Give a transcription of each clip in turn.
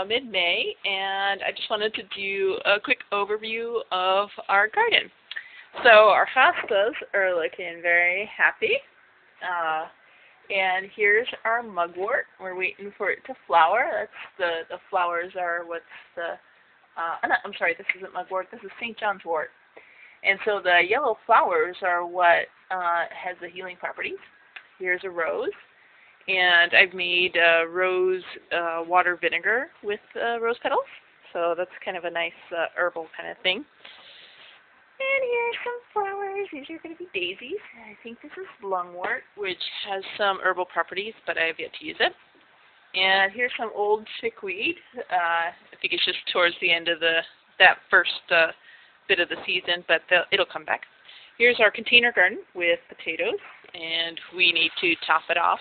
mid-May, and I just wanted to do a quick overview of our garden. So our hostas are looking very happy, and here's our mugwort. We're waiting for it to flower. That's the flowers are what's the I'm sorry, this isn't mugwort. This is St. John's wort. And so the yellow flowers are what has the healing properties. Here's a rose. And I've made rose water vinegar with rose petals. So that's kind of a nice herbal kind of thing. And here's some flowers. These are going to be daisies. I think this is lungwort, which has some herbal properties, but I have yet to use it. And here's some old chickweed. I think it's just towards the end of that first bit of the season, but it'll come back. Here's our container garden with potatoes, and we need to top it off.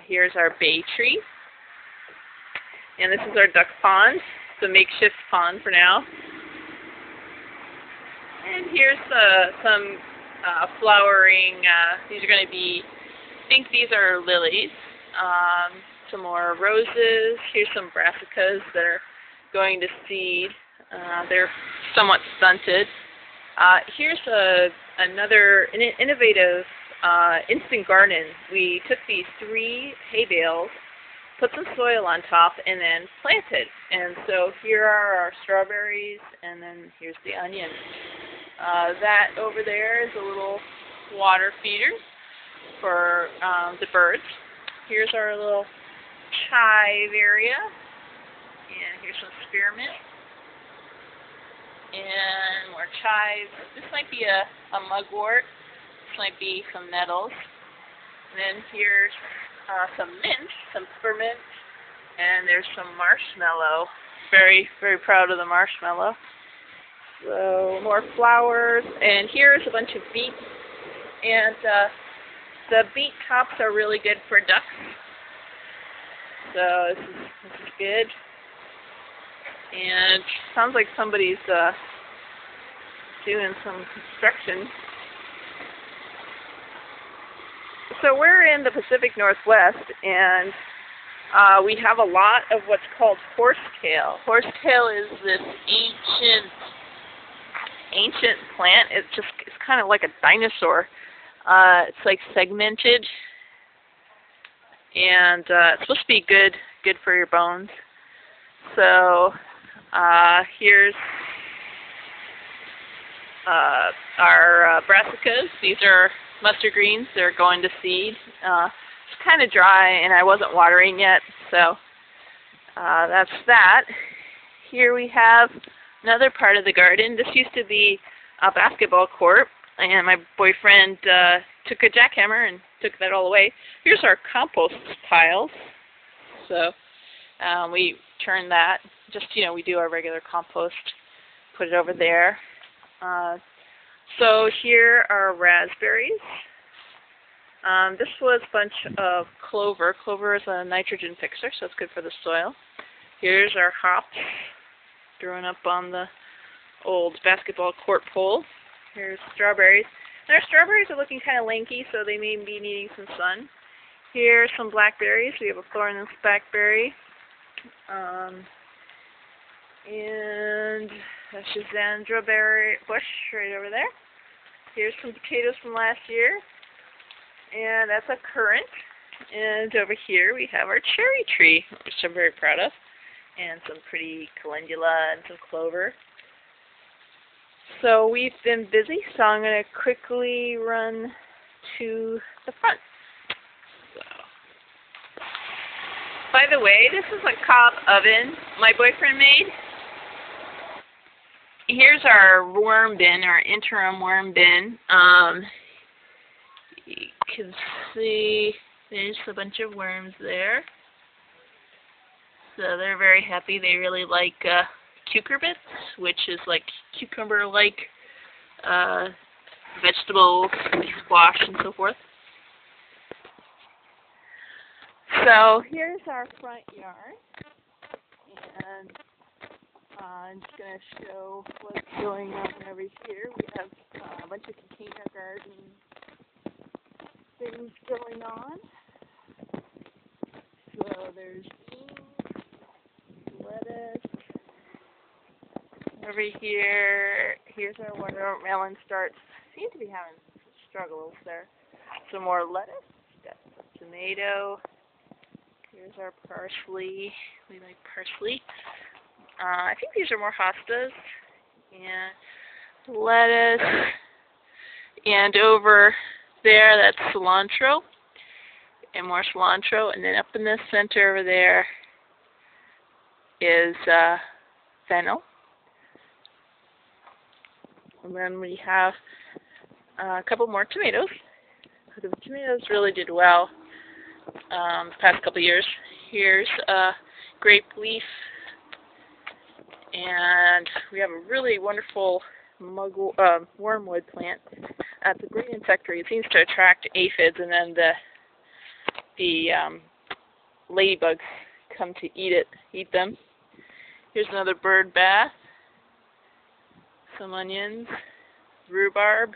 Here's our bay tree, and this is our duck pond. It's a makeshift pond for now. And here's some flowering. These are going to be, I think these are lilies. Some more roses. Here's some brassicas that are going to seed. They're somewhat stunted. Here's another innovative instant garden. We took these 3 hay bales, put some soil on top, and then planted. And so here are our strawberries, and then here's the onion. That over there is a little water feeder for the birds. Here's our little chive area, and here's some spearmint. And more chives. This might be a mugwort. This might be some nettles. And then here's some mint, some peppermint, and there's some marshmallow. Very, very proud of the marshmallow. So more flowers, and here's a bunch of beets. And the beet tops are really good for ducks. So this is good. And sounds like somebody's doing some construction. So we're in the Pacific Northwest, and we have a lot of what's called horsetail. Horsetail is this ancient plant. It's kind of like a dinosaur. It's like segmented, and it's supposed to be good for your bones. So here's our brassicas. These are mustard greens. They're going to seed. It's kind of dry, and I wasn't watering yet, so that's that. Here we have another part of the garden. This used to be a basketball court, and my boyfriend took a jackhammer and took that all away. Here's our compost piles. So we turn that, we do our regular compost, put it over there. So here are raspberries. This was a bunch of clover. Clover is a nitrogen fixer, so it's good for the soil. Here's our hops growing up on the old basketball court pole. Here's strawberries. And our strawberries are looking kind of lanky, so they may be needing some sun. Here's some blackberries. We have a thornless blackberry. And a Schizandra berry bush right over there. Here's some potatoes from last year. And that's a currant. And over here we have our cherry tree, which I'm very proud of. And some pretty calendula and some clover. So we've been busy, so I'm going to quickly run to the front. So, by the way, this is a cob oven my boyfriend made. Here's our worm bin, our interim worm bin. You can see there's a bunch of worms there. So they're very happy. They really like cucurbits, which is like cucumber-like vegetables, squash, and so forth. So here's our front yard, and I'm just going to show what's going on over here. We have a bunch of container garden things going on. So there's beans, Over here, here's our watermelon starts. Seem to be having some struggles there. Some more lettuce. Got some tomato. Here's our parsley. We like parsley. I think these are more hostas. And lettuce. And over there, that's cilantro. And more cilantro. And then up in the center over there is fennel. And then we have a couple more tomatoes. The tomatoes really did well the past couple of years. Here's grape leaf. And we have a really wonderful wormwood plant. It's a great insectary. It seems to attract aphids, and then the ladybugs come to eat them. Here's another bird bath. Some onions, rhubarb.